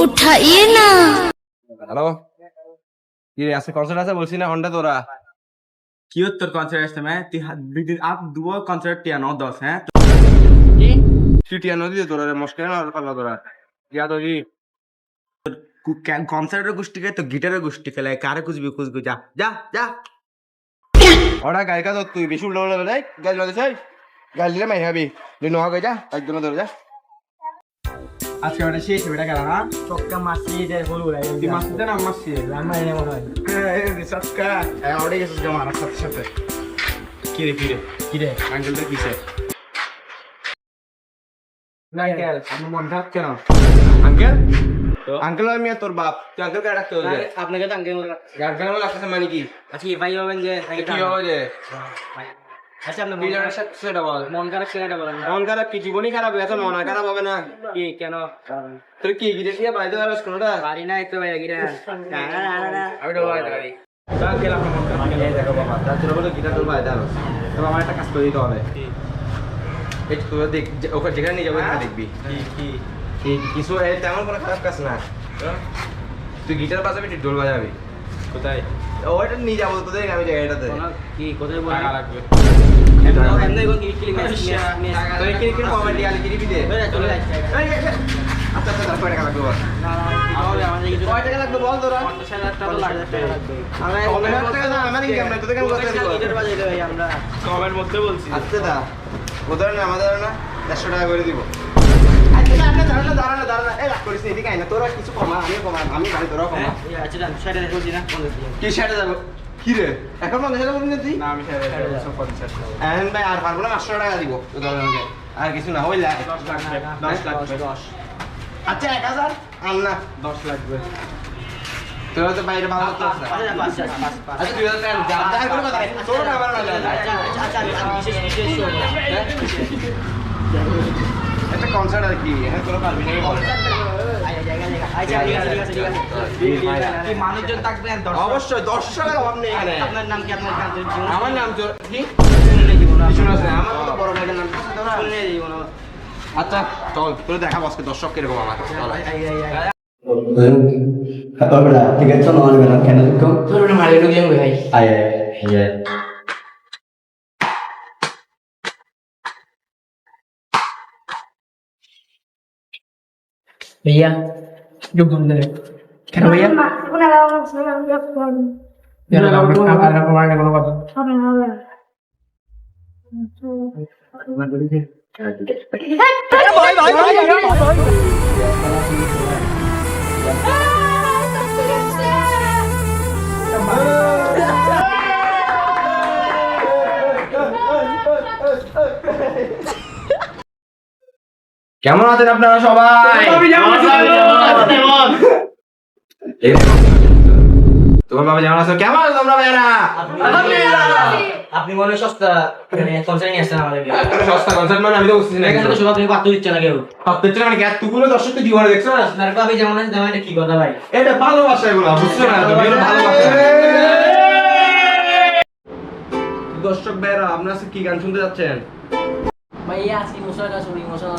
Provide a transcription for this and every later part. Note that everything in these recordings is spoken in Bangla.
उठाइए ना। हेलो ये ऐसे कॉन्सर्ट আছে বলছি না হন্ডা তোরা কি তোর কনসার্ট আসছে मैं তুই आप দুও কনসার্ট টিয়া 9-10 हैं সিটিয়া নদী তোরা মুশকিল না পারলা তোরা ইয়া তো জি কনসার্টের গোষ্ঠী কে তো গিটারের গোষ্ঠী খেলে কারে কুছবি কুছবি যা যা যা ওরা গায়িকা তো তুই বেশি উল্টো উল্টো দেয় গাল লগে চাই গাল দিলে মাই খাবি তুই নয়া কই যা একদম ধরে যা আজকে ওটা শেষ বেটা গেল না চক্কা মাসি দে বলু রে তুই মাসতে না মাসি রান্না এনে মনে হয় এই রিসার্চকা ওরে গেছিস জমা আমার সাথে সাথে কি রে আঙ্কেলটা কিসে না গেল আমি মন খারাপ কেন আঙ্কেল আঙ্কেল আমি তোর বাপ তুই আঙ্কেল কে ডাকতে হবে আপনাকে তো আঙ্কেল গান গান লাগছে মানে কি আচ্ছা ভাই হবেন যে কি হবে যে আচ্ছা আপনি বিজয়ের সাথে সেটা বল মন খারাপ সেটা বলেন মন খারাপ কি জীবনই খারাপ এত মন খারাপ হবে না কি কেন তুই কি গিরে দিয়ে বাইরে আরস কোনটা পারি না একটু ভাই গিরা আমি তো বাইরে গাড়ি গান গেলাম মন খারাপ এই দেখো বাবা তার জন্য বলে গিটার তোর বাইরে আরস তো আমার একটা কাজ করে দিতে হবে এই তুই দেখ ওখানে যেখানে নিয়ে যাবো এখানে দেখবি কি কিছু তেমন কোনো খারাপ কাজ না তুই গিটার বাজাবি তুই ঢোল বাজাবি কোথায় ওইটা নিয়ে যাবো তোদের আমি জায়গাটাতে কি কোথায় বলেন টাকা লাগবে এমনি কোন কি ক্লিক তো কি কি কমেডি আলি কিরি দিতে চলে যাচ্ছে আচ্ছা আচ্ছা কয় টাকা লাগবে বল না তাহলে আমাদের কিছু কয় টাকা লাগবে বল তোরা 50,000 টাকা লাগবে আমরা 50,000 টাকা না আমার ইনকাম নাই তোদের কেন কথা দিব গিটার বাজাইতে ভাই আমরা কমের মধ্যে বলছি আচ্ছা দা ওদের না আমাদের না 100 টাকা করে দিব আচ্ছা আপনি দাঁড়ানা এই রাখ করিস এদিকে আয় না তোরা কিছু কমা আমি গাড়ি তোরা কমা আচ্ছা জান সেটা দেখো দিনা কোন দিকে কি সাইডে যাব কি রে এখন 50,000 বলবি না তুই না আমি স্যার 50 এখন ভাই আর পারবো না 500 টাকা দিব তোদের আর কিছু না হইলা 10 লাগবে 10 আচ্ছা 1000 আর না 10 লাগবে তোরা তো বাইরে ভালো তো আছে আচ্ছা তুই যা যা করে কথা তোর না আমার না একটা কনসার্ট আর কি হ্যাঁ তোরা পারবি না বল কি মানুষজন থাকবেন অবশ্যই 10 টাকা অভাব নেই এখানে আপনার নাম কি আপনার গান আমার নাম তোর কি শুনলে জীবন কিছু না আমার মতো বড় ভাইয়ের নাম কি তোরা শুনলে জীবন আচ্ছা চল তোর দেখা আজকে দর্শক কিরকম আমার চল Hola, ¿qué tal? No, no, no, que no te con. তোর না মারিয়ে দিও ভাই Ay, ay, ay. भैया जो घूम रहे क्या भैया কেমন আছেন আপনারা সবাই তোমার বাবা যেমন আছো কেমন আছো তোমরা ভাইরা আপনি মনে সস্তা মানে কনসার্ট নিয়ে আসছেন আমাদের সস্তা কনসার্ট মানে আমি তো বুঝছি না এখানে তো সবাই পাত্র দিচ্ছে না কেউ সপ্তাহে মানে কি তুগুলো দর্শক তো জীবনে দেখছো না আপনার ভাবি যেমন আছে তেমন এটা কি কথা ভাই এটা ভালোবাসা এগুলো বুঝছো না তুমি এটা ভালোবাসা দর্শক ভাইরা আপনারা কি গান শুনতে যাচ্ছেন ভাইয়া আজকে মশলা শুনি মশলা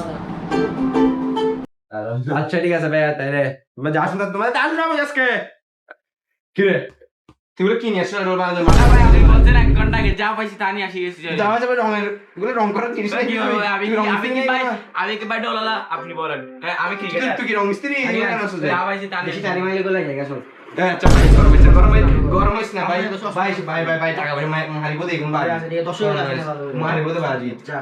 আচ্ছা ঠিক আছে ভাইয়া তাইলে তোমরা যা শুনতে তোমাদের যা শুনতে আমি আজকে কি রে তুই কি নিয়ে আসছিস রোল বানানোর মাথা ভাই আপনি বলছেন 1 ঘন্টা আগে যা পাইছি তা নিয়ে আসি গেছি যাওয়া যাবে রঙের এগুলো রং করার জিনিস কি হবে আমি কি ভাই ডলালা আপনি বলেন হ্যাঁ আমি কি তুই কি রং মিস্ত্রি কেন আসছিস যা পাইছি তা নিয়ে বেশি চারি মাইলে গলা জায়গা সব আচ্ছা ভাই গরম হইছে না ভাই টাকা ভাই মারিবো দেখুন ভাই আচ্ছা ঠিক আছে 10 টাকা আছে মারিবো তো বাজি আচ্ছা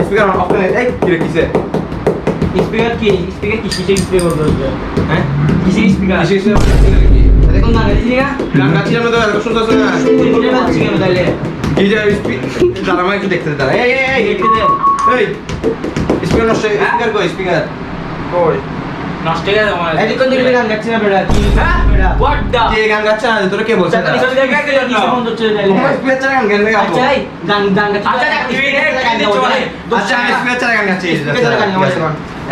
স্পিকার অফ করে এই কি রে কিসে স্পিকার কি কিসের স্পিকার করতে হচ্ছে হ্যাঁ কিসের স্পিকার কিসে কি এখন না গেছি না গান গাচ্ছিলাম না তো এত সুন্দর আছে না তুই বুঝে পাচ্ছিস কেন তাইলে এই যে দাঁড়া আমাকে একটু দেখতে দে, দাঁড়া এই দেখতে দে এই স্পিকার নষ্ট স্পিকার কই স্পিকার কই নষ্ট হয়ে গেছে আমার এদিক কোন দিকে গান গাচ্ছিস না বেটা কি বেটা হোয়াট দা কে গান গাচ্ছে না তোরা কে বলছিস চাকরি করে দেখে কি সম্বন্ধ চলে যাইলে স্পিকার ছাড়া গান গান গাবো আচ্ছা এই গান গান গাচ্ছিস আচ্ছা আমি স্পিকার ছাড়া গান গাচ্ছি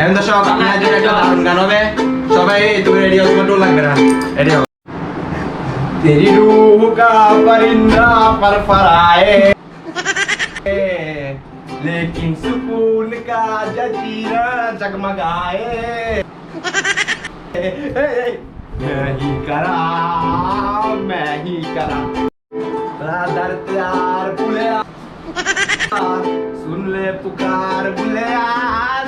এখন তো সব আপনাদের একটা দারুণ গান হবে সবাই তুমি রেডি হও তোমার টোল লাগবে না রেডি হও तेरी रूह का परिंदा फरफराए लेकिन सुकून का जजीरा जगमगाए मैं ही करा दर्द यार बुलिया सुन ले पुकार बुलिया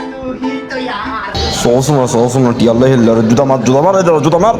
तू ही तो यार Soğusun lan टी अल्लाह हिल्लर जुदा मार